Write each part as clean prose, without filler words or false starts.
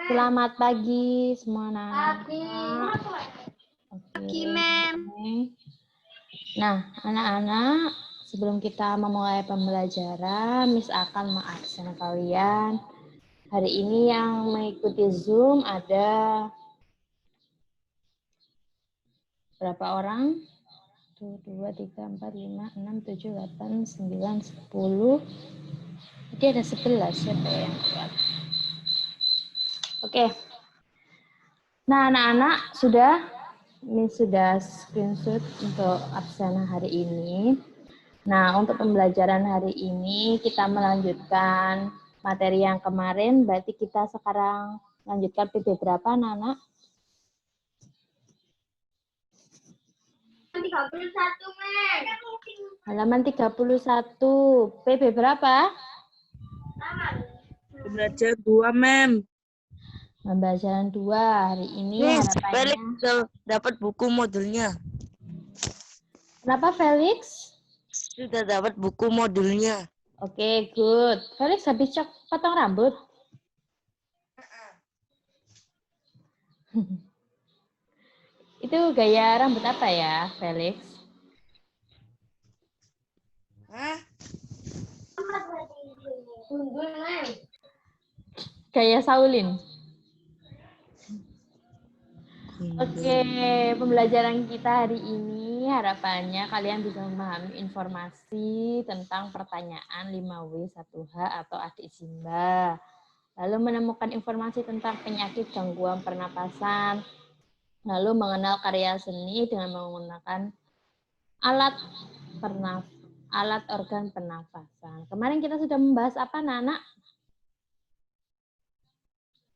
Selamat pagi semua anak-anak. Pagi, Mem. Nah, anak-anak, sebelum kita memulai pembelajaran, Miss akan mengabsen kalian. Hari ini yang mengikuti Zoom ada berapa orang? 1, 2, 3, 4, 5, 6, 7, 8, 9, 10. Jadi ada 11 siapa yang kuat? Oke. Nah, anak-anak ini sudah screenshot untuk absen hari ini. Nah, untuk pembelajaran hari ini kita melanjutkan materi yang kemarin, berarti kita sekarang lanjutkan PB berapa, anak-anak? 31, Mem. Halaman 31. PB berapa? Pembelajaran 2, Mem. Pembelajaran 2. Hari ini Miss, harapannya. Felix dapat buku modulnya. Kenapa, Felix? Sudah dapat buku modulnya. Oke, good. Felix habis potong rambut? Itu gaya rambut apa ya, Felix? Hah? Gaya Saulin. Oke, pembelajaran kita hari ini harapannya kalian bisa memahami informasi tentang pertanyaan 5W1H atau adik Simba. Lalu menemukan informasi tentang penyakit gangguan pernapasan. Lalu mengenal karya seni dengan menggunakan alat organ pernapasan. Kemarin kita sudah membahas apa, Nana?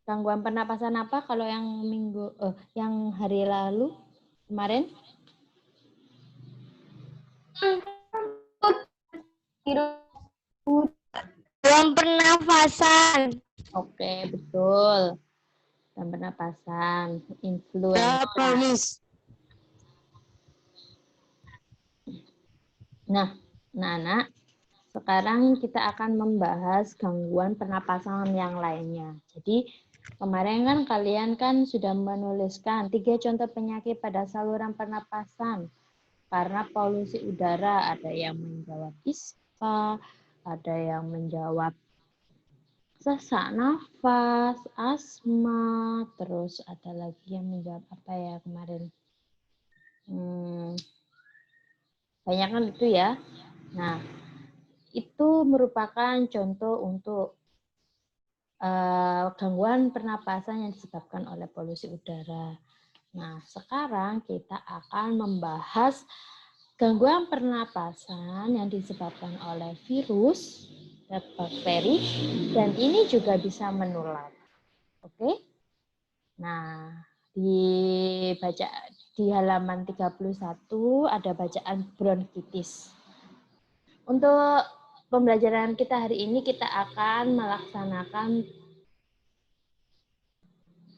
Gangguan pernapasan apa kalau yang yang hari lalu kemarin? Gangguan pernafasan. Oke, betul. Dan pernapasan, influenza. Miss? Nah, anak-anak, sekarang kita akan membahas gangguan pernapasan yang lainnya. Jadi, kemarin kan kalian kan sudah menuliskan 3 contoh penyakit pada saluran pernapasan karena polusi udara. Ada yang menjawab ispa, ada yang menjawab sesak nafas, asma, terus ada lagi yang menjawab apa ya kemarin? Banyak kan itu ya. Nah, itu merupakan contoh untuk gangguan pernapasan yang disebabkan oleh polusi udara. Nah, sekarang kita akan membahas gangguan pernapasan yang disebabkan oleh virus, bakteri, dan ini juga bisa menular. Oke? Nah, dibaca di halaman 31 ada bacaan bronkitis. Untuk pembelajaran kita hari ini kita akan melaksanakan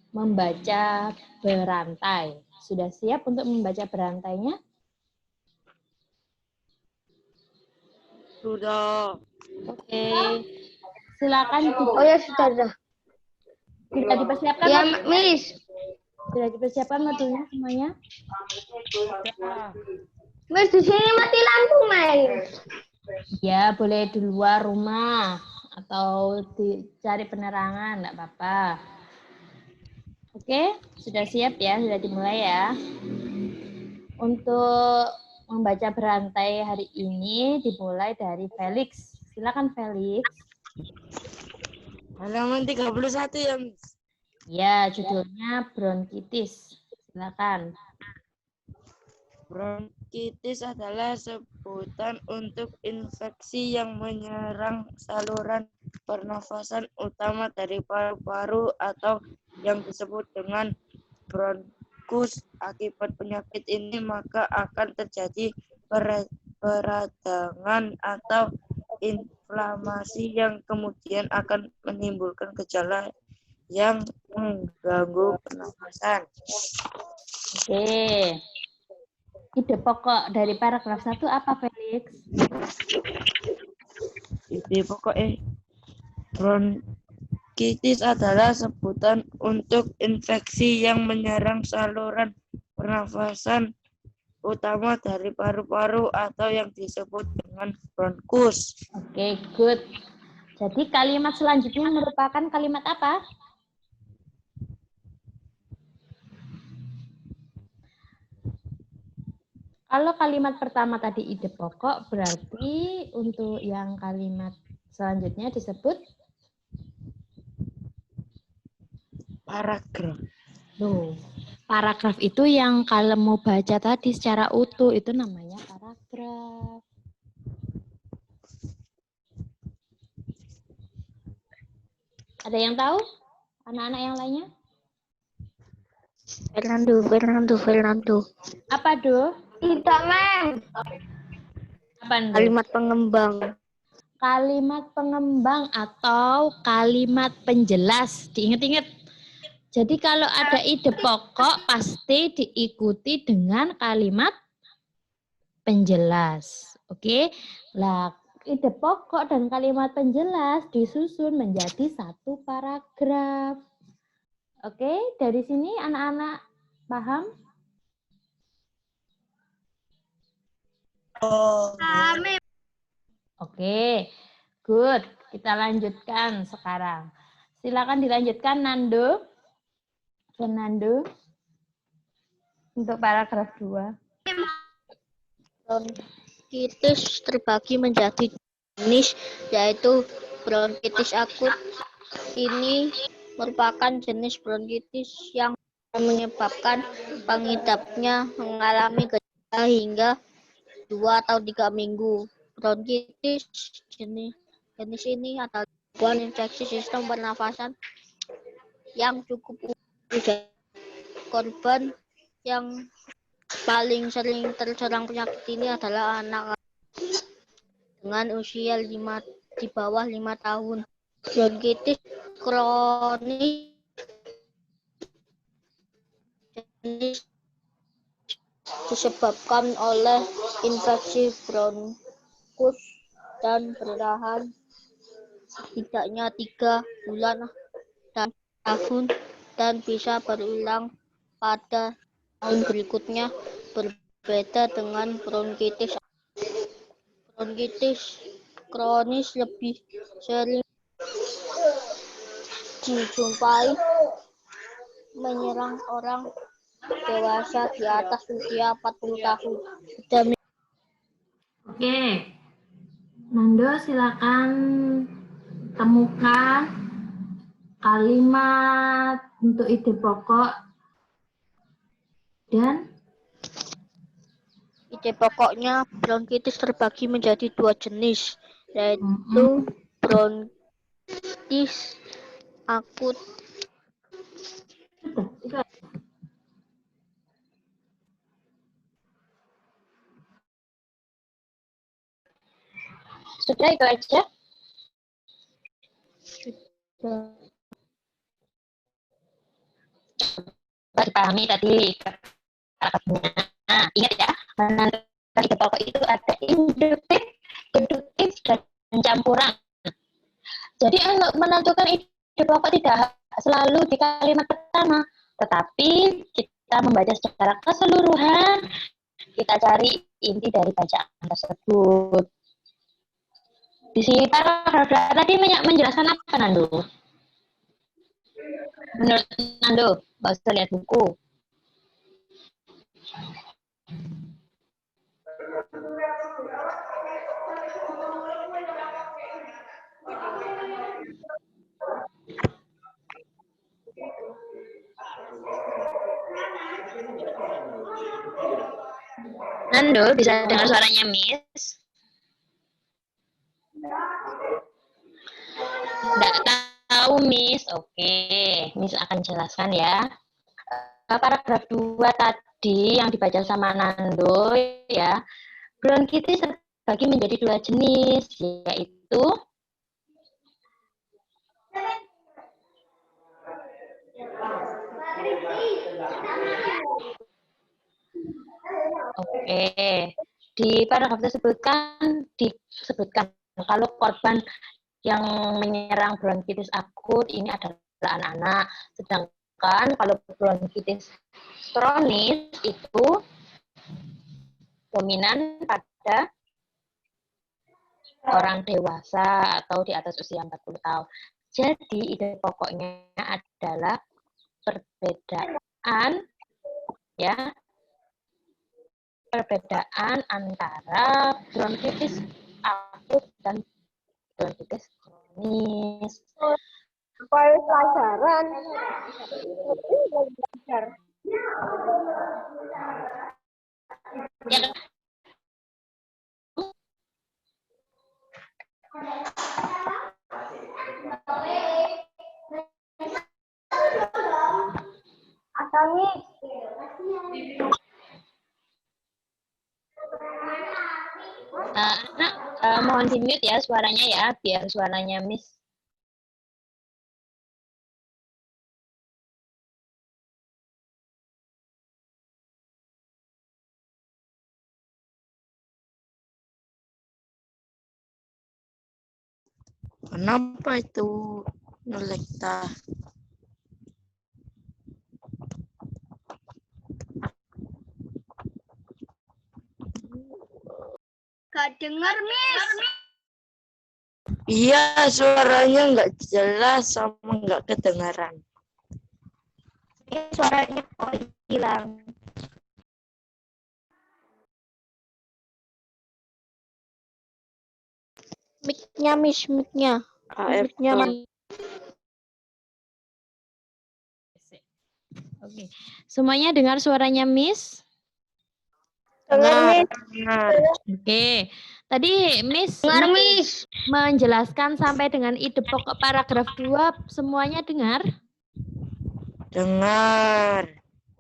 membaca berantai. Sudah siap untuk membaca berantainya? Sudah. Oke. Silakan. Oh ya, sudah. Sudah dipersiapkan? Ya, Miss. Sudah dipersiapkan modulnya semuanya? Miss, di sini mati lampu, Mem. Ya, boleh di luar rumah atau dicari penerangan, enggak apa-apa. Oke, sudah siap ya, sudah dimulai ya. Untuk membaca berantai hari ini dimulai dari Felix. Silakan Felix. Halaman 31 ya, Miss. Ya, judulnya bronkitis. Silakan. Bronkitis adalah sebutan untuk infeksi yang menyerang saluran pernafasan utama dari paru-paru atau yang disebut dengan bronkus. Akibat penyakit ini maka akan terjadi peradangan atau inflamasi yang kemudian akan menimbulkan gejala yang mengganggu pernafasan. Oke. Ide pokok dari paragraf 1 apa, Felix? Ide pokok bronkitis Bronkitis adalah sebutan untuk infeksi yang menyerang saluran pernafasan utama dari paru-paru atau yang disebut dengan bronkus. Oke, good. Jadi kalimat selanjutnya merupakan kalimat apa? Kalau kalimat pertama tadi ide pokok, berarti untuk yang kalimat selanjutnya disebut Paragraf. loh. Paragraf itu yang kalau mau baca tadi secara utuh itu namanya paragraf. Ada yang tahu? Anak-anak yang lainnya? Fernando. Apa, Do? Tidak, Mem. Apa, Do? Kalimat pengembang. Kalimat pengembang atau kalimat penjelas. Diingat-ingat. Jadi kalau ada ide pokok pasti diikuti dengan kalimat penjelas. Oke. Lah, ide pokok dan kalimat penjelas disusun menjadi satu paragraf. Oke, dari sini anak-anak paham? Oh, Mem. Oke, good. Kita lanjutkan sekarang. Silakan dilanjutkan, Nando. Fernando. Untuk paragraf 2. Bronkitis terbagi menjadi jenis, yaitu bronkitis akut. Ini merupakan jenis bronkitis yang menyebabkan pengidapnya mengalami gejala hingga 2 atau 3 minggu. Bronkitis jenis ini adalah gangguan infeksi sistem pernafasan yang cukup umum. Korban yang paling sering terserang penyakit ini adalah anak dengan usia di bawah 5 tahun. Bronkitis kronis disebabkan oleh infeksi bronkus dan bertahan setidaknya 3 bulan dan tahun dan bisa berulang pada tahun berikutnya. Berbeda dengan bronkitis kronis lebih sering dijumpai menyerang orang dewasa di atas usia 40 tahun. Oke. Nando, silakan temukan kalimat untuk ide pokok dan Ide pokoknya bronkitis terbagi menjadi 2 jenis, yaitu bronkitis akut. sudah itu aja. Dipahami tadi kata-katanya. Nah, ingat ya, ide pokok itu ada induktif, deduktif, dan campuran. Jadi untuk menentukan ide pokok tidak selalu di kalimat pertama, tetapi kita membaca secara keseluruhan, kita cari inti dari bacaan tersebut. Di sini paragraf tadi menjelaskan apa, Nando? Menurut Nando, nggak usah lihat buku. Nando, bisa dengar suaranya Miss? Nggak tahu, Miss. Oke, Miss akan jelaskan ya. Paragraf 2 tadi yang dibaca sama Nando ya. Bronkitis terbagi menjadi 2 jenis, yaitu Oke, di paragraf disebutkan kalau korban yang menyerang bronkitis akut ini adalah anak-anak. Sedangkan kalau bronkitis kronis itu dominan pada orang dewasa atau di atas usia 40 tahun. Jadi ide pokoknya adalah perbedaan antara bronkitis akut dan bronkitis kronis. Pelajaran. Ya, anak mohon di-mute ya suaranya ya, biar suaranya Miss. Kenapa itu ngelek ta? Gak dengar, Miss. Iya, suaranya nggak jelas sama nggak kedengaran. Suaranya kok hilang. Mic-nya, Miss, mic-nya. Mic-nya, Oke, semuanya dengar suaranya Miss? Dengar, dengar. Oke, tadi Miss dengar, Miss. menjelaskan sampai dengan ide pokok paragraf 2, semuanya dengar? Dengar.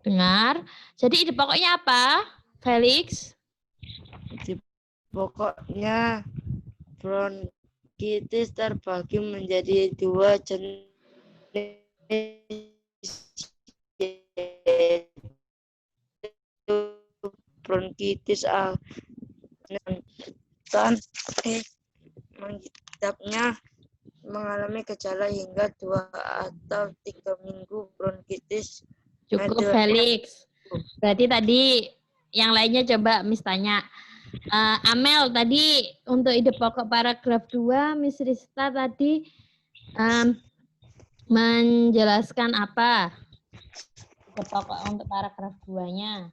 Dengar. Jadi ide pokoknya apa, Felix? Pokoknya bronkitis terbagi menjadi 2 jenis, yaitu bronkitis dan mengidapnya mengalami gejala hingga 2 atau 3 minggu. Bronkitis Cukup, medel. Felix. Berarti tadi yang lainnya coba Miss tanya. Amel, tadi untuk ide pokok paragraf 2, Miss Rista tadi menjelaskan apa? Ide pokok untuk paragraf 2-nya.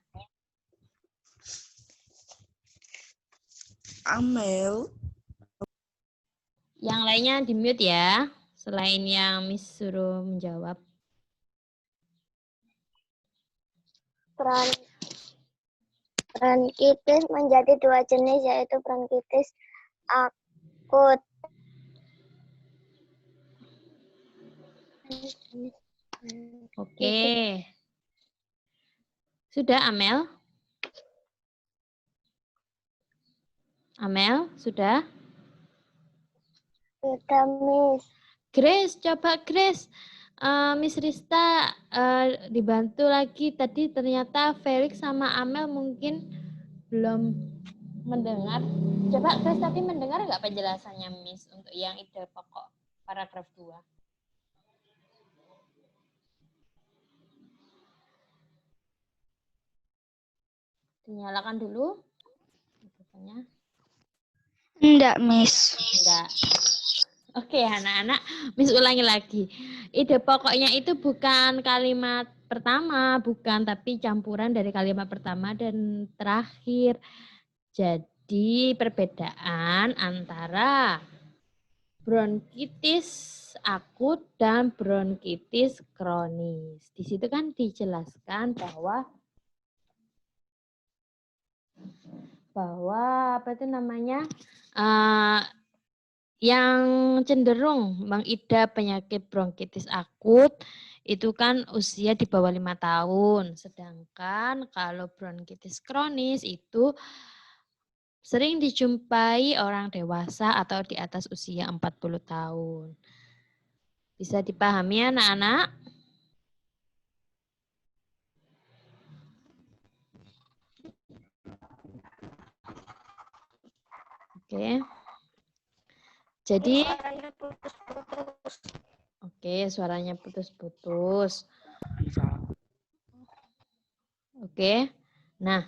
Amel. Yang lainnya di-mute ya, selain yang Miss suruh menjawab. Bronkitis menjadi 2 jenis, yaitu bronkitis akut. Oke. Sudah, Amel? Amel, sudah? Sudah, Miss. Grace, coba Grace. Miss Rista dibantu lagi. Tadi ternyata Felix sama Amel mungkin belum mendengar. Coba Grace tadi mendengar nggak penjelasannya Miss untuk yang ide pokok paragraf 2? Dinyalakan dulu. Enggak, Miss. Enggak. Oke, anak-anak, Miss ulangi lagi. Ide pokoknya itu bukan kalimat pertama, bukan, tapi campuran dari kalimat pertama dan terakhir. Jadi perbedaan antara bronkitis akut dan bronkitis kronis. Di situ kan dijelaskan bahwa apa itu namanya? Yang cenderung mengidap penyakit bronkitis akut itu kan usia di bawah 5 tahun. Sedangkan kalau bronkitis kronis itu sering dijumpai orang dewasa atau di atas usia 40 tahun. Bisa dipahami anak-anak? Oke. Jadi, Suaranya putus-putus. oke, suaranya putus-putus. Oke, nah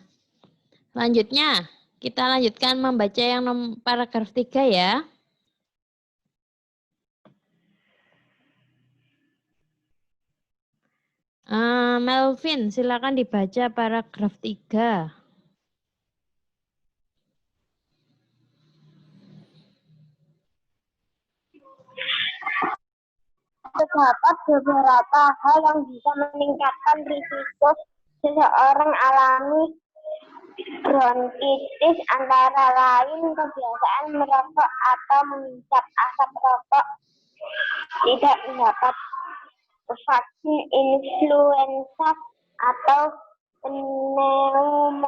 selanjutnya kita lanjutkan membaca yang paragraf 3 ya. Melvin, silakan dibaca paragraf 3. Terdapat beberapa hal yang bisa meningkatkan risiko seseorang alami bronkitis, antara lain kebiasaan merokok atau menghisap asap rokok, tidak mendapat vaksin influenza atau pneumonia,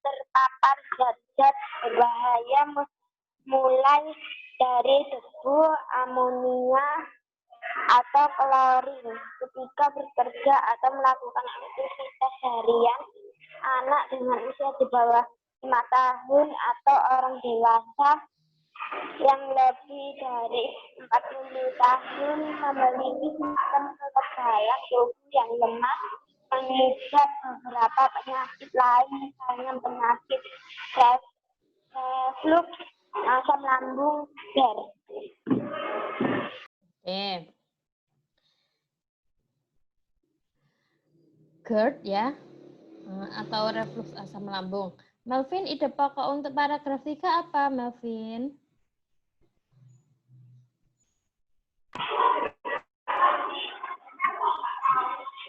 terpapar zat-zat berbahaya mulai dari debu, amonia, atau klorin ketika bekerja atau melakukan aktivitas harian. Anak dengan usia di bawah 5 tahun atau orang dewasa yang lebih dari 40 tahun memiliki sistem kekebalan tubuh yang lemah, mengidap beberapa penyakit lain, misalnya penyakit reflux, asam lambung, dan GERD ya, atau reflux asam lambung. Melvin, ide pokok untuk paragraf 3 apa, Melvin?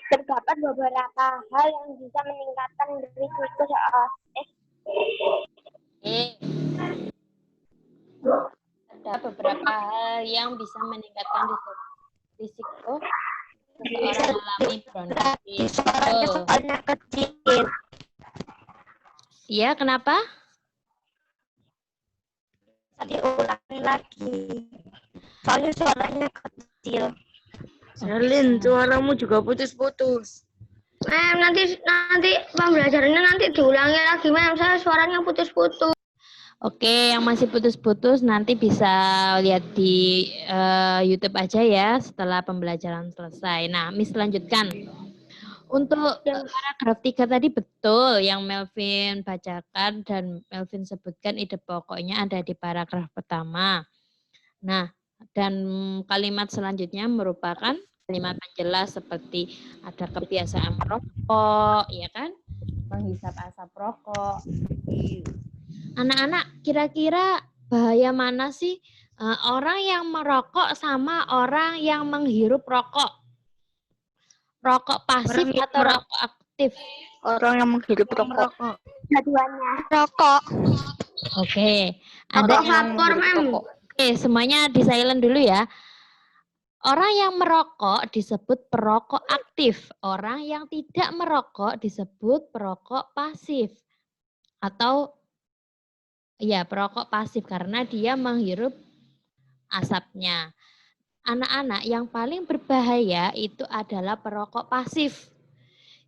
terdapat beberapa hal yang bisa meningkatkan risiko seseorang. Ada beberapa hal yang bisa meningkatkan risiko seseorang alami bronkitis. Suaranya kecil. Iya, kenapa? Tadi ulangi lagi. Soalnya suaranya kecil. Selin, suaramu juga putus-putus. Nanti pembelajarannya nanti diulangi lagi, Mem. Saya suaranya putus-putus. Oke, yang masih putus-putus nanti bisa lihat di YouTube aja ya setelah pembelajaran selesai. Nah, Miss lanjutkan. Untuk paragraf 3 tadi betul yang Melvin bacakan dan Melvin sebutkan ide pokoknya ada di paragraf pertama. Nah, dan kalimat selanjutnya merupakan kalimat penjelas seperti ada kebiasaan merokok, ya kan? Menghisap asap rokok. Anak-anak, kira-kira bahaya mana sih orang yang merokok sama orang yang menghirup rokok? Rokok pasif atau rokok aktif? Orang yang menghirup rokok. Keduanya. Rokok. Oke, ada yang Vapor, Mem. Oke, semuanya di silent dulu ya. Orang yang merokok disebut perokok aktif. Orang yang tidak merokok disebut perokok pasif. Atau ya perokok pasif karena dia menghirup asapnya. Anak-anak yang paling berbahaya itu adalah perokok pasif.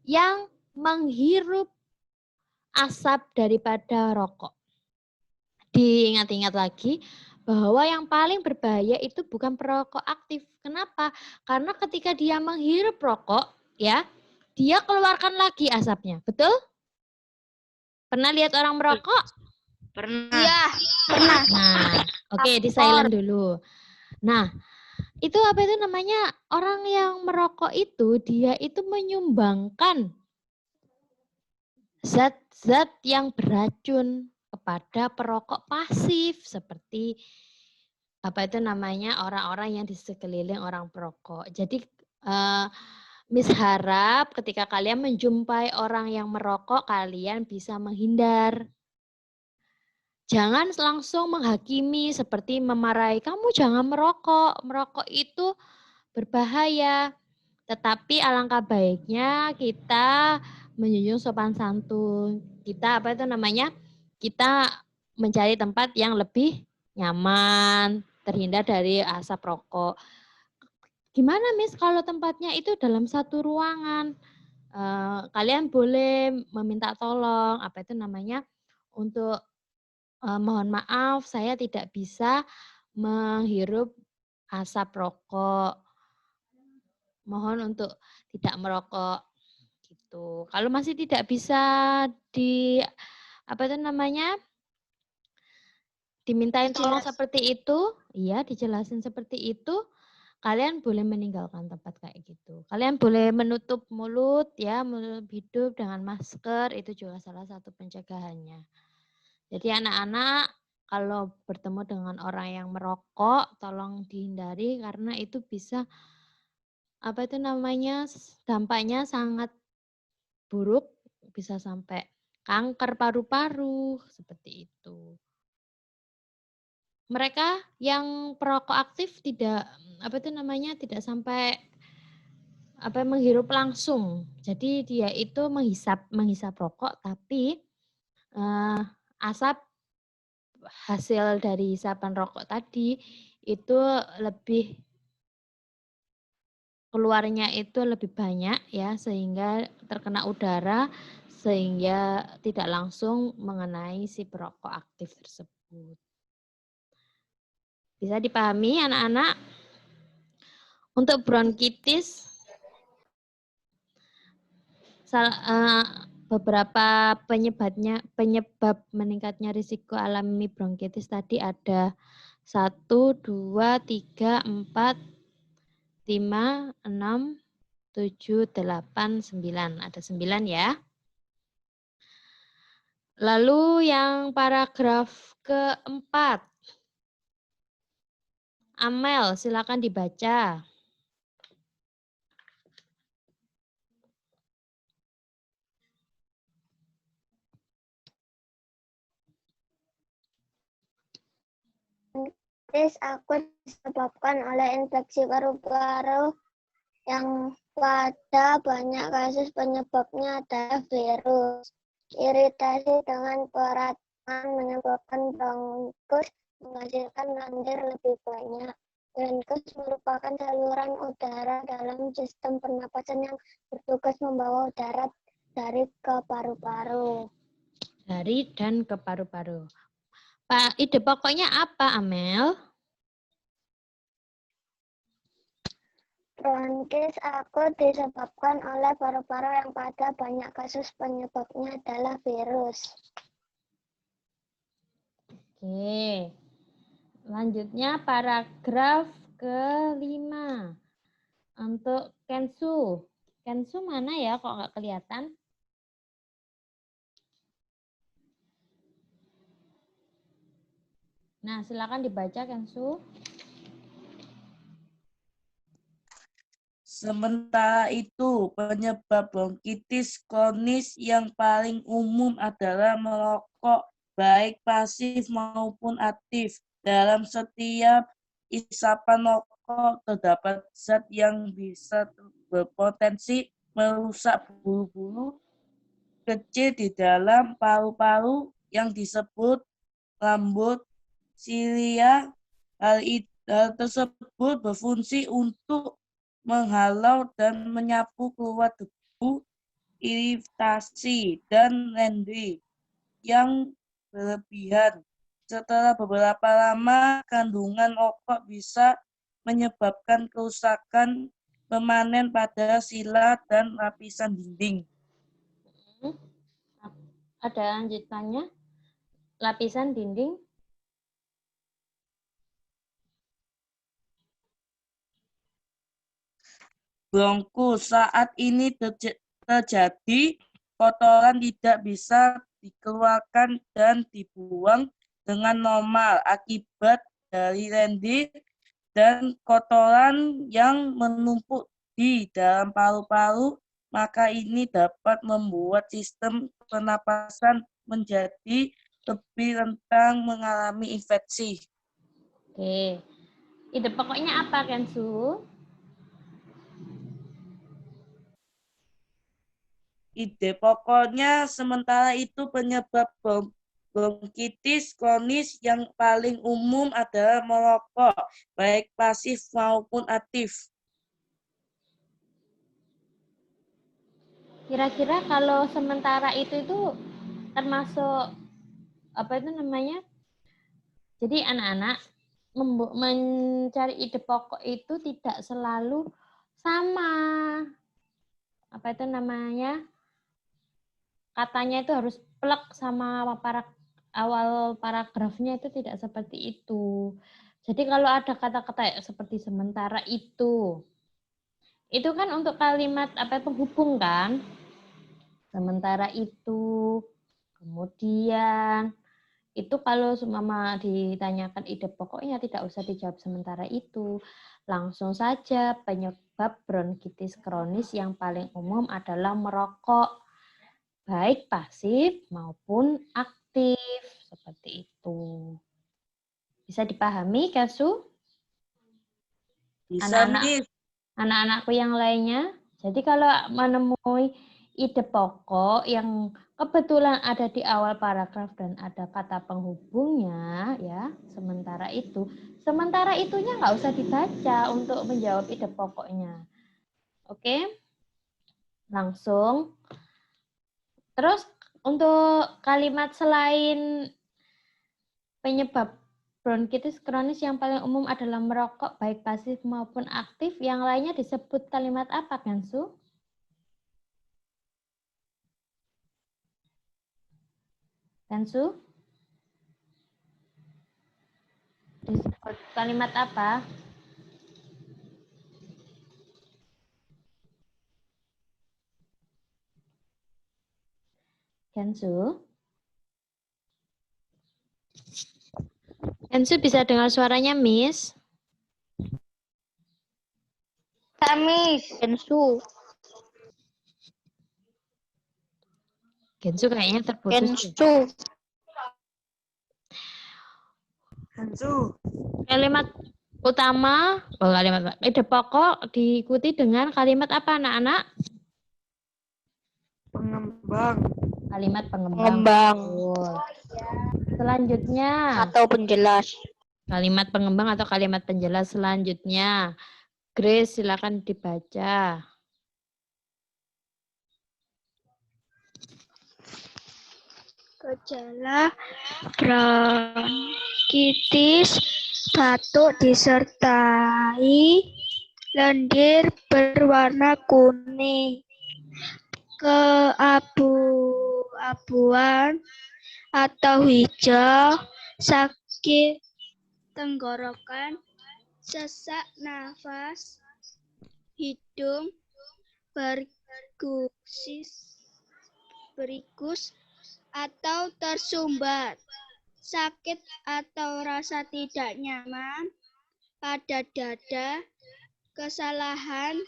Yang menghirup asap daripada rokok. Diingat-ingat lagi bahwa yang paling berbahaya itu bukan perokok aktif. Kenapa? Karena ketika dia menghirup rokok, ya, dia keluarkan lagi asapnya. Betul? Pernah lihat orang merokok? Pernah. Iya, pernah. Nah, oke, di silent dulu. Nah, itu apa itu namanya? Orang yang merokok itu dia itu menyumbangkan zat-zat yang beracun kepada perokok pasif seperti apa itu namanya orang-orang yang di sekeliling orang perokok. Jadi Miss harap ketika kalian menjumpai orang yang merokok kalian bisa menghindar. Jangan langsung menghakimi seperti memarahi, kamu jangan merokok, merokok itu berbahaya. Tetapi alangkah baiknya kita menjunjung sopan santun. Kita apa itu namanya? Kita mencari tempat yang lebih nyaman, terhindar dari asap rokok. Gimana Miss kalau tempatnya itu dalam satu ruangan? Kalian boleh meminta tolong, apa itu namanya? Untuk mohon maaf saya tidak bisa menghirup asap rokok. Mohon untuk tidak merokok gitu. Kalau masih tidak bisa dimintain tolong seperti itu, iya dijelasin seperti itu, kalian boleh meninggalkan tempat kayak gitu. Kalian boleh menutup mulut ya, menutup hidup dengan masker, itu juga salah satu pencegahannya. Jadi anak-anak kalau bertemu dengan orang yang merokok, tolong dihindari karena itu bisa dampaknya sangat buruk, bisa sampai kanker paru-paru seperti itu. Mereka yang perokok aktif tidak tidak sampai menghirup langsung. Jadi dia itu menghisap rokok, tapi asap hasil dari hisapan rokok tadi itu lebih keluarnya itu lebih banyak ya, sehingga terkena udara sehingga tidak langsung mengenai si perokok aktif tersebut. Bisa dipahami anak-anak? Untuk bronkitis, beberapa penyebab meningkatnya risiko alami bronkitis tadi ada 1, 2, 3, 4, 5, 6, 7, 8, 9. Ada 9 ya. Lalu yang paragraf keempat. Amel, silakan dibaca. Bronkitis akut disebabkan oleh infeksi paru-paru yang pada banyak kasus penyebabnya adalah virus. Iritasi dengan peradangan menyebabkan bronkus menghasilkan lendir lebih banyak. Bronkus merupakan saluran udara dalam sistem pernapasan yang bertugas membawa udara dari ke paru-paru. Dari dan ke paru-paru. Pak, ide pokoknya apa, Amel? Bronkitis akut disebabkan oleh paru-paru yang pada banyak kasus penyebabnya adalah virus. Oke. Lanjutnya paragraf ke-5. Untuk Kensu. Kensu mana ya kok nggak kelihatan? Nah, silakan dibaca Kensu. Sementara itu, penyebab bronkitis kronis yang paling umum adalah merokok, baik pasif maupun aktif. Dalam setiap isapan rokok terdapat zat yang bisa berpotensi merusak bulu-bulu kecil di dalam paru-paru yang disebut rambut silia. Hal tersebut berfungsi untuk menghalau dan menyapu keluar debu, iritasi, dan lendir yang berlebihan. Setelah beberapa lama, kandungan rokok bisa menyebabkan kerusakan permanen pada sila dan lapisan dinding. Ada lanjutannya? Lapisan dinding. Bronkus saat ini terjadi, kotoran tidak bisa dikeluarkan dan dibuang dengan normal akibat dari lendir dan kotoran yang menumpuk di dalam paru-paru, maka ini dapat membuat sistem pernapasan menjadi lebih rentan mengalami infeksi. Oke. Ide pokoknya apa, Kensu? Ide pokoknya sementara itu penyebab bronkitis kronis yang paling umum adalah merokok, baik pasif maupun aktif. Kira-kira kalau sementara itu termasuk Jadi anak-anak mencari ide pokok itu tidak selalu sama. Apa itu namanya? Katanya itu harus plek sama awal paragrafnya, itu tidak seperti itu. Jadi kalau ada kata-kata seperti sementara itu kan untuk kalimat penghubung kan? Sementara itu, kemudian itu kalau mama ditanyakan ide pokoknya tidak usah dijawab sementara itu. Langsung saja penyebab bronkitis kronis yang paling umum adalah merokok, baik pasif maupun aktif, seperti itu. Bisa dipahami, Kasu? Bisa, Miss. Anak-anakku yang lainnya. Jadi kalau menemui ide pokok yang kebetulan ada di awal paragraf dan ada kata penghubungnya, ya, sementara itunya nggak usah dibaca untuk menjawab ide pokoknya. Oke? Langsung. Terus untuk kalimat selain penyebab bronkitis kronis yang paling umum adalah merokok, baik pasif maupun aktif. Yang lainnya disebut kalimat apa, Kansu? Kansu? Disebut kalimat apa? Kansu? Kansu bisa dengar suaranya, Miss? Miss. Kensu. Kensu kayaknya terputus. Hansu. Kalimat utama, ide pokok diikuti dengan kalimat apa, anak-anak? Pengembang. Kalimat pengembang. Betul. Selanjutnya. Atau penjelas. Kalimat pengembang atau kalimat penjelas selanjutnya. Grace, silakan dibaca. Gejala bronkitis batuk disertai lendir berwarna kuning, keabu-abuan atau hijau, sakit tenggorokan, sesak nafas, hidung berigus atau tersumbat, sakit atau rasa tidak nyaman pada dada, kelelahan,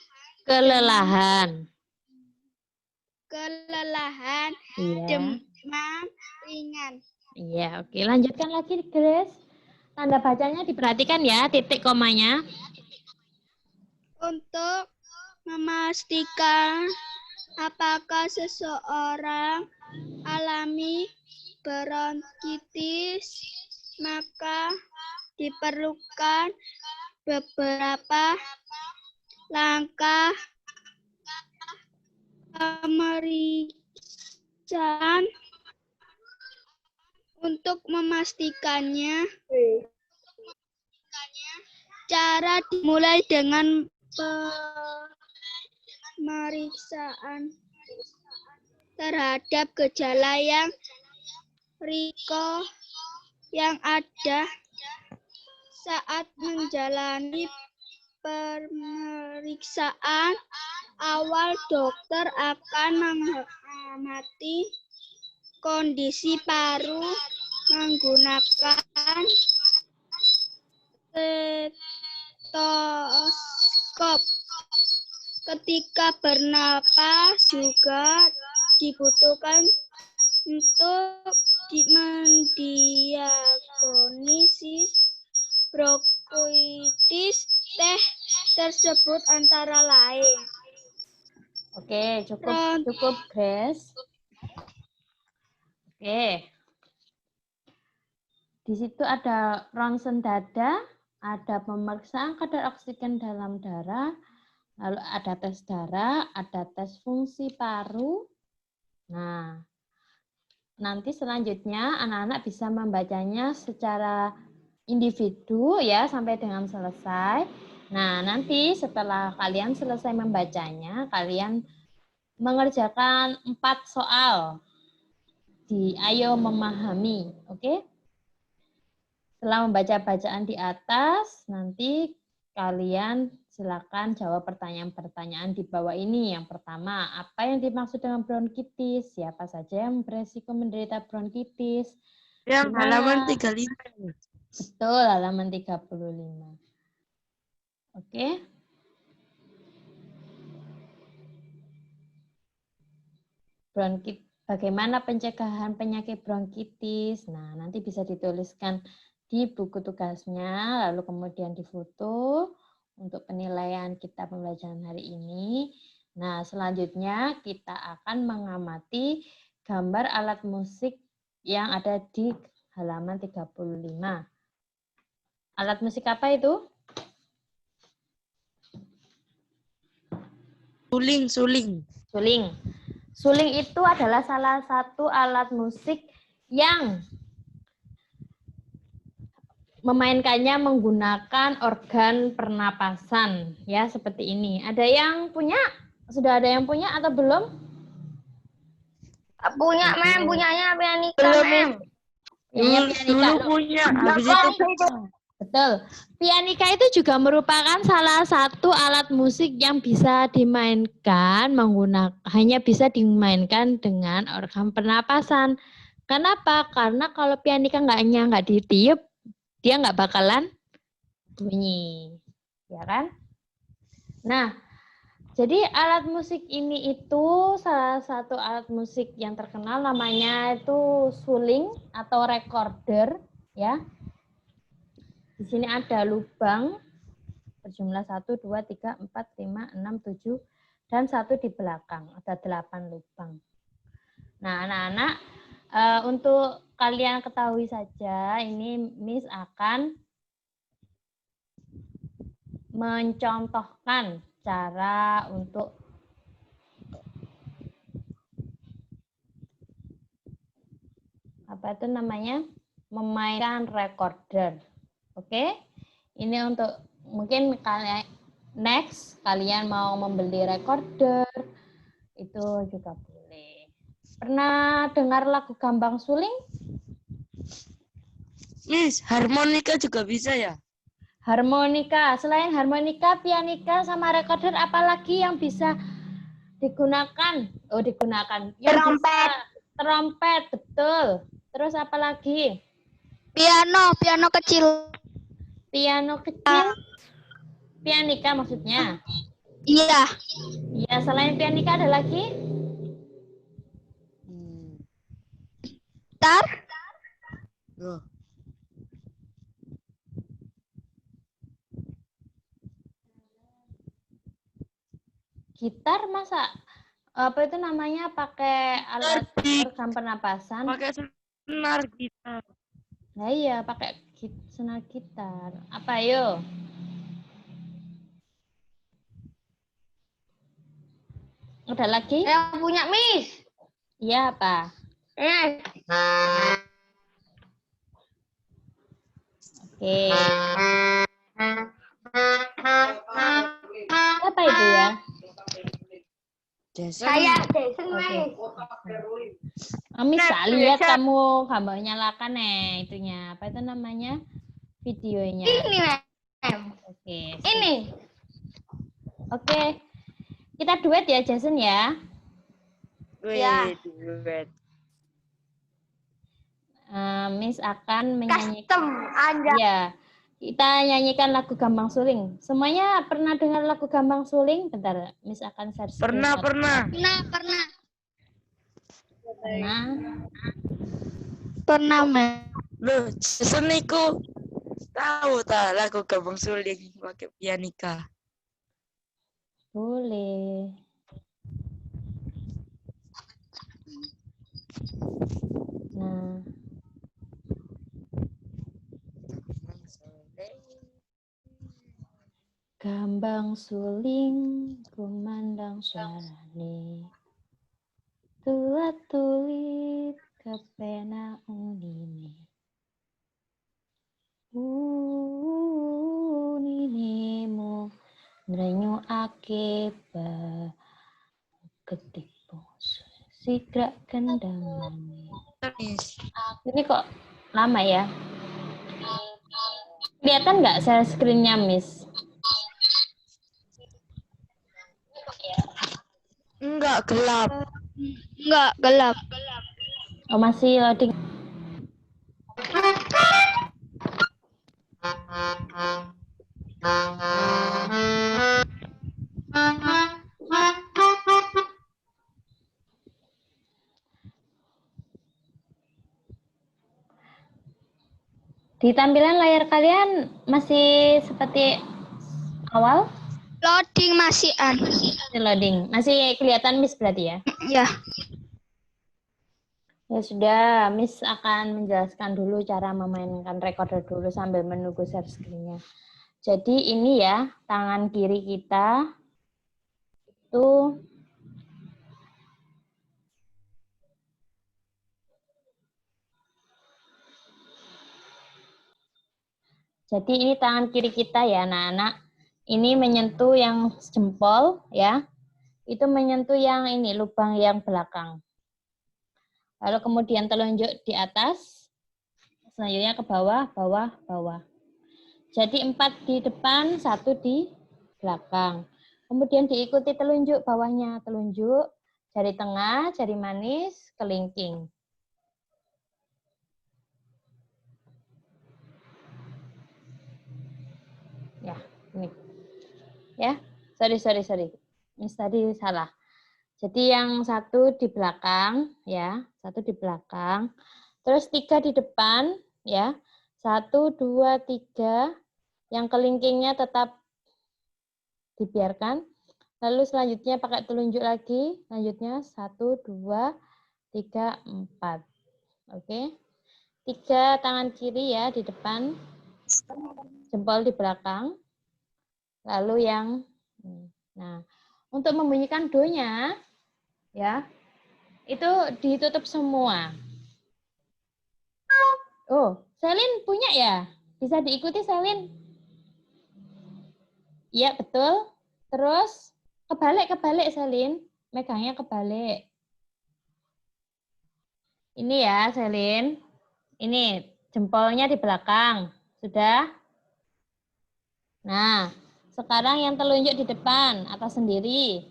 Iya. demam ringan. Iya, oke. Lanjutkan lagi, Grace. Tanda bacanya diperhatikan ya, titik komanya. Untuk memastikan apakah seseorang alami bronkitis, maka diperlukan beberapa langkah pemeriksaan untuk memastikannya. Cara dimulai dengan pemeriksaan terhadap gejala yang risiko yang ada saat menjalani pemeriksaan awal. Dokter akan mengamati kondisi paru menggunakan stetoskop. Ketika bernapas juga dibutuhkan untuk mendiagnosis bronkitis. Tes tersebut antara lain. Oke, cukup Grace. Oke. Di situ ada ronsen dada, ada pemeriksaan kadar oksigen dalam darah, lalu ada tes darah, ada tes fungsi paru. Nah, nanti selanjutnya anak-anak bisa membacanya secara individu ya sampai dengan selesai. Nah, nanti setelah kalian selesai membacanya, kalian mengerjakan 4 soal di Ayo Memahami, oke? Setelah membaca bacaan di atas, nanti kalian silakan jawab pertanyaan-pertanyaan di bawah ini. Yang pertama, apa yang dimaksud dengan bronkitis? Siapa saja yang beresiko menderita bronkitis? Yang halaman 35. Betul, halaman 35. Oke. Bagaimana pencegahan penyakit bronkitis? Nah, nanti bisa dituliskan di buku tugasnya, lalu kemudian difoto untuk penilaian kita pembelajaran hari ini. Nah, selanjutnya kita akan mengamati gambar alat musik yang ada di halaman 35. Alat musik apa itu? Suling. Suling. Suling itu adalah salah satu alat musik yang memainkannya menggunakan organ pernapasan, ya seperti ini. Ada yang punya? Sudah ada yang punya atau belum? Punya, Mem. Punyanya Pianika, Belum, Mem. Dulu punya. Habis itu Betul. Pianika itu juga merupakan salah satu alat musik yang bisa dimainkan hanya bisa dimainkan dengan organ pernapasan. Kenapa? Karena kalau pianika nggak ditiup, dia nggak bakalan bunyi, ya kan? Nah, jadi alat musik ini itu salah satu alat musik yang terkenal, namanya itu suling atau recorder, ya. Di sini ada lubang berjumlah 1, 2, 3, 4, 5, 6, 7, dan 1 di belakang. Ada 8 lubang. Nah, anak-anak, untuk kalian ketahui saja, ini Miss akan mencontohkan cara untuk memainkan recorder. Oke, ini untuk mungkin kalian kalian mau membeli recorder itu juga boleh. Pernah dengar lagu Gambang Suling? Miss, harmonika juga bisa ya? Harmonika, selain harmonika, pianika sama recorder, apalagi yang bisa digunakan? Trompet. Trompet, betul. Terus apalagi? Piano kecil. Piano kecil, pianika maksudnya. Iya. Ya, selain pianika ada lagi? Gitar. Loh. Gitar masa pakai alat organ pernapasan? Pakai senar gitar. Nah iya, pakai senar gitar. Apa yuk? Ada lagi? Yang punya Miss. Iya, apa? Oke. Apa itu ya? Saya Jason, Oke. Miss. Bisa lihat kamu gambar nyalakan itunya. Apa itu namanya? Videonya. Ini, Mem. Oke. Ini. Oke. Kita duet ya, Jason ya. Ya. Duet. Miss akan menyanyikan. Custom aja. Ya. Kita nyanyikan lagu Gambang Suling. Semuanya pernah dengar lagu Gambang Suling? Bentar, Miss akan share screen. Pernah. Pernah, Mem. Loh, Jason niku tahu tak lagu Gambang Suling pakai pianika. Boleh. Nah. Gambang Suling kumandang suarane, tua tulit kepena unine, Ninemu nrenyu akeba ketipu sigrak kendangan. Miss. Ini kok lama ya? Kelihatan nggak share screen-nya, Miss? Enggak, gelap. Enggak, gelap. Oh, masih loading. Di tampilan layar kalian masih seperti awal? Loading masih an. Masih loading. Masih kelihatan Miss berarti ya? Ya. Ya sudah, Miss akan menjelaskan dulu cara memainkan recorder dulu sambil menunggu share screen-nya. Jadi ini ya, tangan kiri kita itu jadi ini tangan kiri kita ya, anak-anak. Ini menyentuh yang jempol ya. Itu menyentuh yang ini, lubang yang belakang. Lalu kemudian telunjuk di atas, selanjutnya ke bawah, bawah, bawah. Jadi 4 di depan, 1 di belakang. Kemudian diikuti telunjuk bawahnya, telunjuk, jari tengah, jari manis, kelingking. Ya, ini. Ya, sorry. Ini tadi salah. Jadi yang 1 di belakang, ya, 1 di belakang. Terus 3 di depan, ya. 1, 2, 3. Yang kelingkingnya tetap dibiarkan. Lalu selanjutnya pakai telunjuk lagi. Selanjutnya 1, 2, 3, 4. Oke. 3 tangan kiri ya di depan. Jempol di belakang. Lalu yang, nah, untuk membunyikan do-nya, ya, itu ditutup semua. Oh, Selin punya ya? Bisa diikuti, Selin? Iya, betul. Terus, kebalik, Selin. Megangnya kebalik. Ini ya, Selin. Ini, jempolnya di belakang. Sudah? Nah, sekarang yang telunjuk di depan, atas sendiri.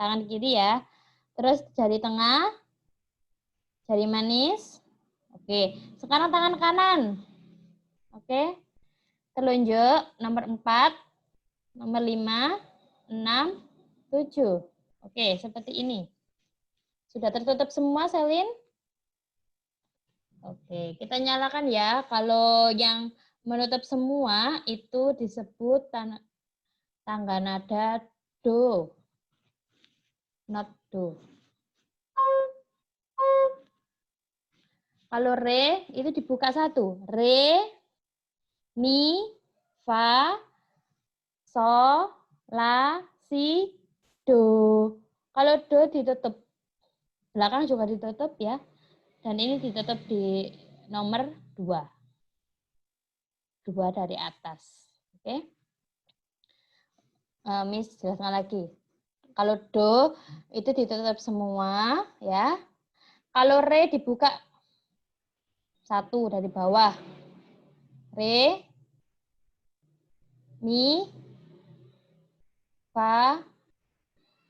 Tangan kiri ya. Terus jari tengah, jari manis. Oke, sekarang tangan kanan. Oke, telunjuk nomor 4, nomor 5, 6, 7. Oke, seperti ini. Sudah tertutup semua, Selin? Oke, kita nyalakan ya. Kalau yang menutup semua itu disebut tangga nada do. Not do. Kalau re itu dibuka 1. Re, mi, fa, so, la, si, do. Kalau do ditutup. Belakang juga ditutup ya. Dan ini ditutup di nomor 2. 2 dari atas. Oke. Miss jelaskan lagi. Kalau do itu ditutup semua ya. Kalau re dibuka 1 dari bawah. Re, mi, fa,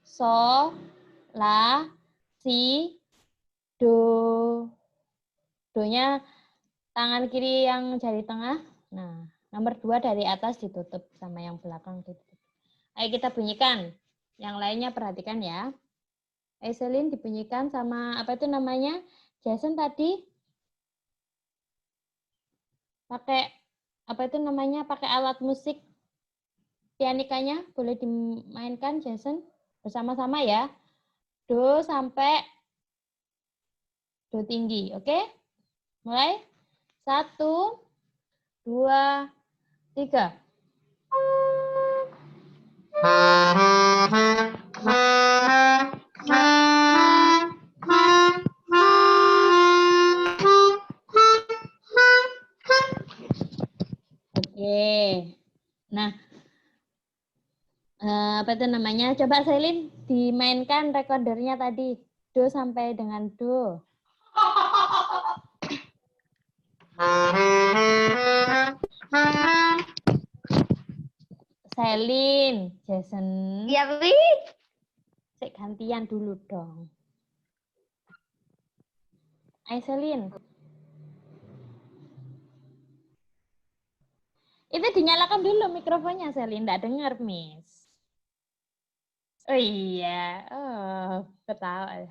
so, la, si, do. Do-nya tangan kiri yang jari tengah. Nah, nomor 2 dari atas ditutup sama yang belakang ditutup. Ayo kita bunyikan. Yang lainnya perhatikan ya. Selin dibunyikan sama apa itu namanya? Jason tadi pakai apa itu namanya? Pakai alat musik pianikanya boleh dimainkan Jason bersama-sama ya. Do sampai do tinggi, oke? Mulai 1, 2, 3. apa itu namanya? Coba Selin dimainkan recordernya tadi. Do sampai dengan do. Selin, Jason. Iya, Wi. Sik gantian dulu dong. Ayo Selin. Itu dinyalakan dulu mikrofonnya Selin, enggak dengar, Miss. Oh iya, oh, ketawa.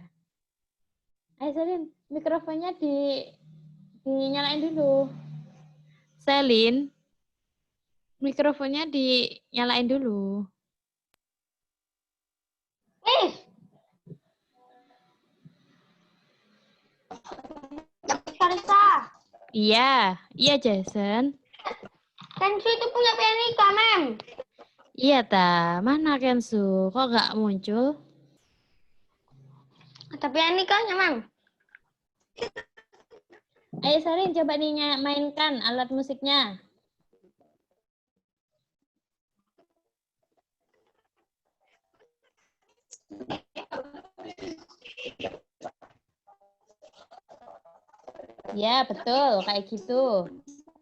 Ayo Selin, mikrofonnya dinyalain dulu. Selin, mikrofonnya dinyalain dulu. Karisa. Iya, iya Jason. Kensu itu punya pianika, Mem. Iya ta, mana Kensu? Kok nggak muncul? Ada pianikanya, Mem. Ayo Selin, coba nih mainkan alat musiknya. Ya, betul. Kayak gitu.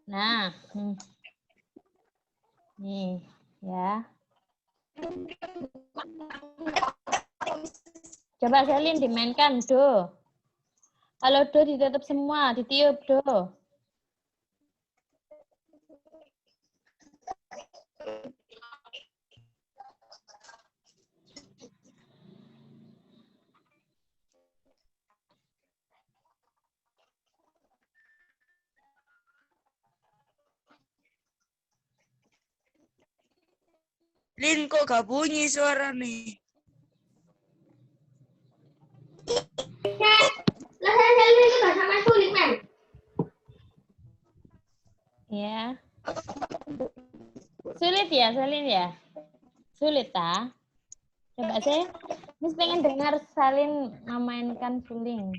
Nah. Nih, ya. Coba Selin dimainkan, do. Kalau do ditutup semua, ditiup, do. Lin, kok gak bunyi suara nih? Lah saya itu gak sama sulit, Mem. Ya. Sulit ya, Selin ya? Sulit, ta? Coba saya, Miss pengen dengar Selin memainkan suling.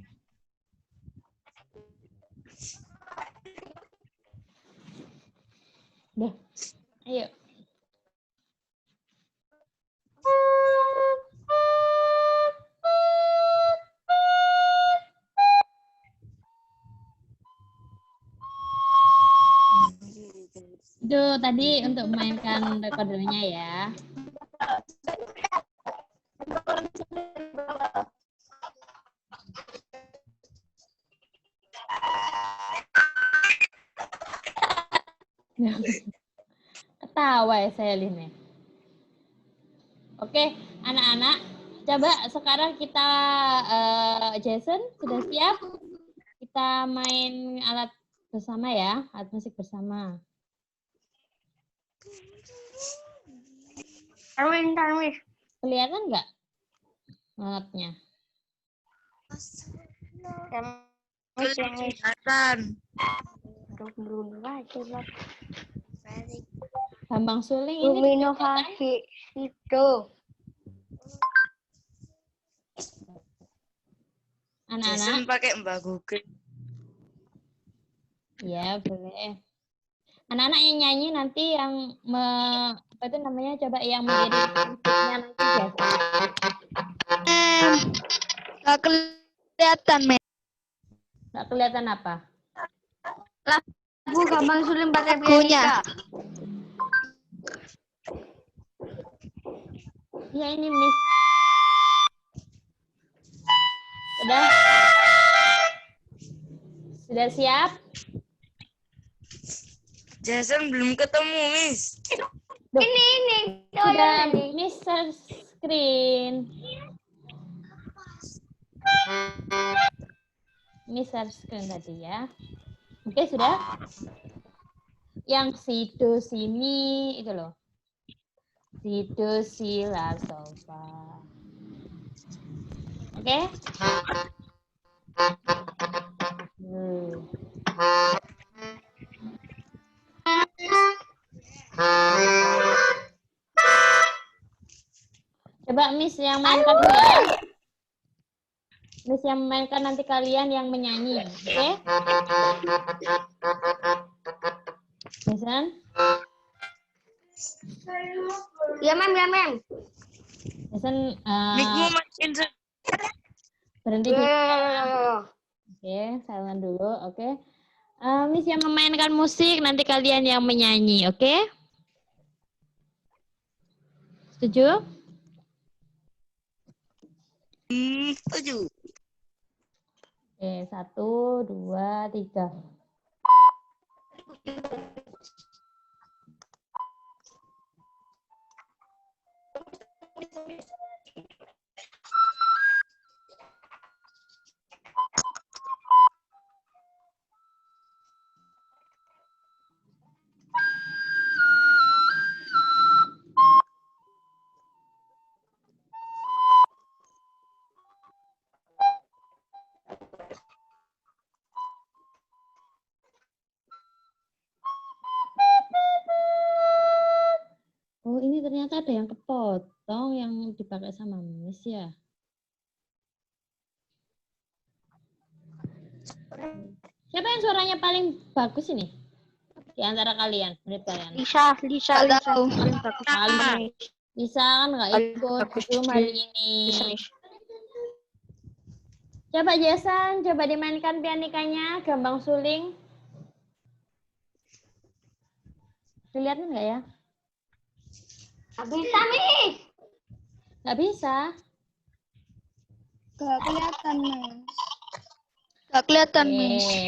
Deh, ayo. Itu tadi untuk mainkan recordernya ya. Ketawa ya Selin ya. Oke, anak-anak, coba sekarang kita Jason sudah siap? Kita main alat bersama ya, alat musik bersama. Tarwis. Kelihatan nggak alatnya? Kelihatan. Bambang suling ini Inovasi itu. anak-anak. Jason pakai Mbak Google. Ya, boleh. Anak-anak yang nyanyi nanti yang apa itu namanya coba yang mengirim musiknya nanti ya. Gak kelihatan, Mem. Nggak kelihatan apa? Lagu Bambang Suling pakai Lagunya. pianika. Ya ini Miss. Udah? Sudah siap? Jason belum ketemu, Miss. Duh, Ini. sudah Miss share screen. Miss share screen tadi ya. Oke, sudah? Yang si do si mi itu loh. Si do si la sol fa. Oke? Coba Miss yang mainkan dulu ya. Miss yang memainkan, nanti kalian yang menyanyi, oke? Jason? Ya, Mem, ya, Mem. Jason, Mikmu makin berhenti dulu. Oke, silent dulu. Oke. Miss yang memainkan musik, nanti kalian yang menyanyi. Oke? Setuju? setuju. Oke, 1, 2, 3. Oh, ini ternyata ada yang kepotong yang dipakai sama Miss ya. Siapa yang suaranya paling bagus ini? Di antara kalian, menurut kalian? Lisa. Nggak tahu. Paling bagus. Lisa kan nggak ikut Zoom hari ini. Coba Jason, coba dimainkan pianikanya, gambang suling. Dilihatin nggak ya? Nggak bisa, Miss. Nggak bisa. Nggak kelihatan, Mas. Nggak kelihatan, Mas. Oke.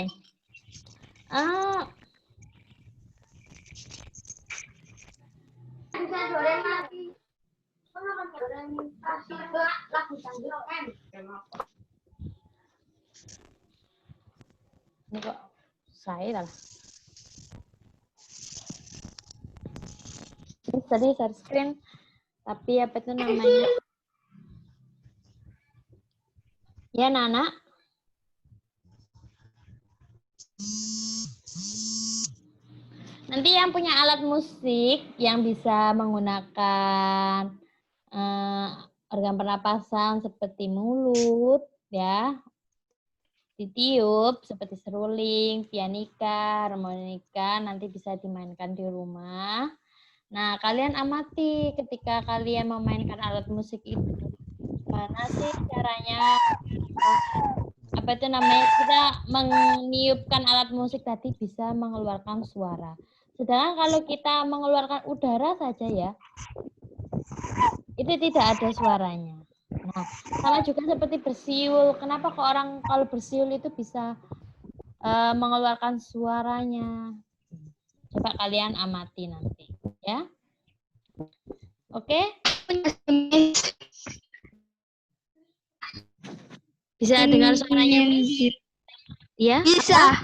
Bisa goreng lagi. Goreng kasih ke lagu Sanggiro kan. Ini kok saya lah. Ini tadi share screen, tapi apa itu namanya? Ya, Nana. Nanti yang punya alat musik yang bisa menggunakan organ pernapasan seperti mulut, ya, ditiup seperti seruling, pianika, harmonika, nanti bisa dimainkan di rumah. Nah, kalian amati ketika kalian memainkan alat musik itu. Mana sih caranya? Apa itu namanya? Kita meniupkan alat musik tadi bisa mengeluarkan suara. Sedangkan kalau kita mengeluarkan udara saja ya, itu tidak ada suaranya. Nah, sama juga seperti bersiul. Kenapa kok orang kalau bersiul itu bisa mengeluarkan suaranya? Coba kalian amati nanti, ya. Oke? Bisa dengar suaranya, Miss? Ya? Bisa.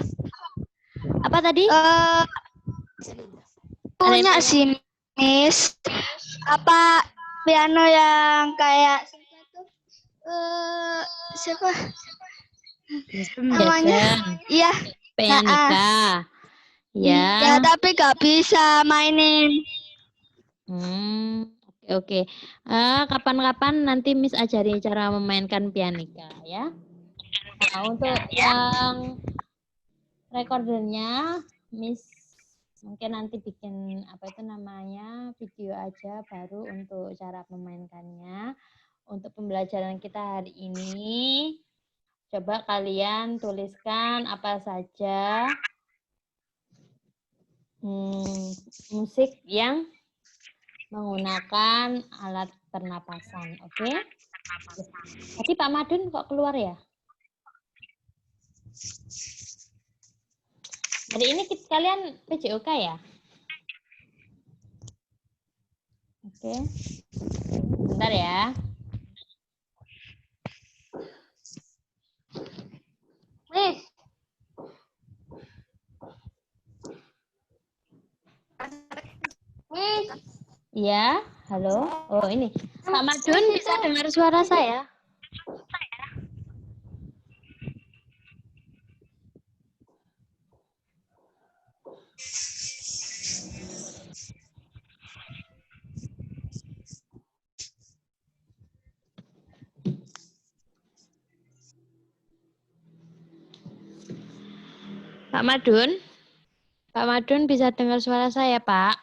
Apa tadi? Punya sih, Miss. Apa piano yang kayak siapa? Namanya? Iya. Pianika. Ya. Ya, tapi nggak bisa mainin. Oke. Kapan-kapan nanti Miss ajari cara memainkan pianika ya. Nah, untuk yang recordernya Miss mungkin nanti bikin apa itu namanya video aja baru untuk cara memainkannya. Untuk pembelajaran kita hari ini, coba kalian tuliskan apa saja musik yang menggunakan alat pernapasan, oke? Tadi Pak Madun kok keluar ya? Hari ini kalian PJOK ya? Oke. Bentar ya. Miss. Miss. Iya, halo. Oh ini, Pak Madun bisa dengar suara saya? Pak Madun bisa dengar suara saya, Pak?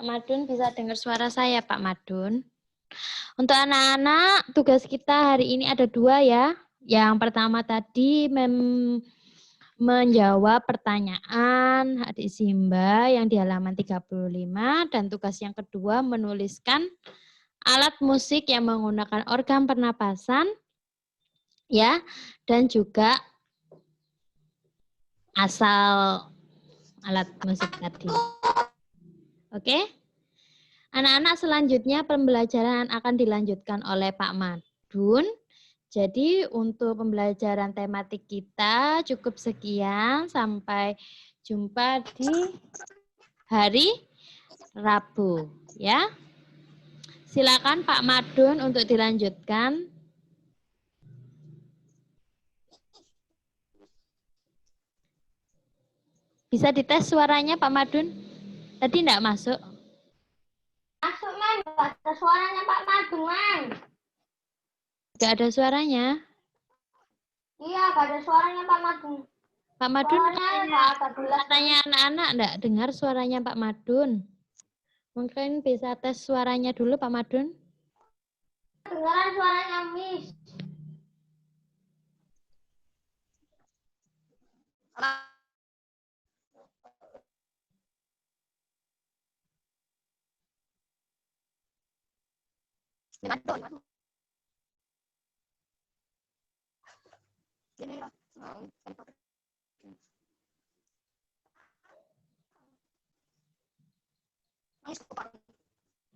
Pak Madun bisa dengar suara saya, Pak Madun? Untuk anak-anak, tugas kita hari ini ada 2 ya. Yang pertama tadi menjawab pertanyaan adik Simba yang di halaman 35. Dan tugas yang kedua menuliskan alat musik yang menggunakan organ pernapasan. Ya, dan juga asal alat musik tadi. Oke? Anak-anak, selanjutnya pembelajaran akan dilanjutkan oleh Pak Madun. Jadi untuk pembelajaran tematik kita cukup sekian. Sampai jumpa di hari Rabu. Ya. Silakan Pak Madun untuk dilanjutkan. Bisa dites suaranya Pak Madun? Tadi enggak masuk. Masuk, Man. Nggak ada suaranya Pak Madun, Man. Enggak ada suaranya. Iya, nggak ada suaranya Pak Madun. Pak Madun Katanya anak-anak enggak dengar suaranya Pak Madun. Mungkin bisa tes suaranya dulu Pak Madun. dengaran suaranya Miss.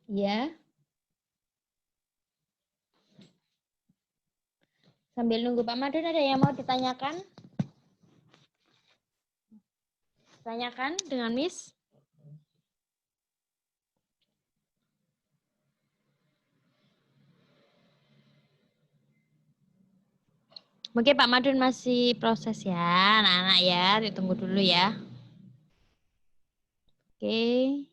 Ya. Sambil nunggu Pak Madun, ada yang mau ditanyakan? Tanyakan dengan Miss. Mungkin Pak Madun masih proses ya, anak-anak ya. Ditunggu dulu ya. Oke.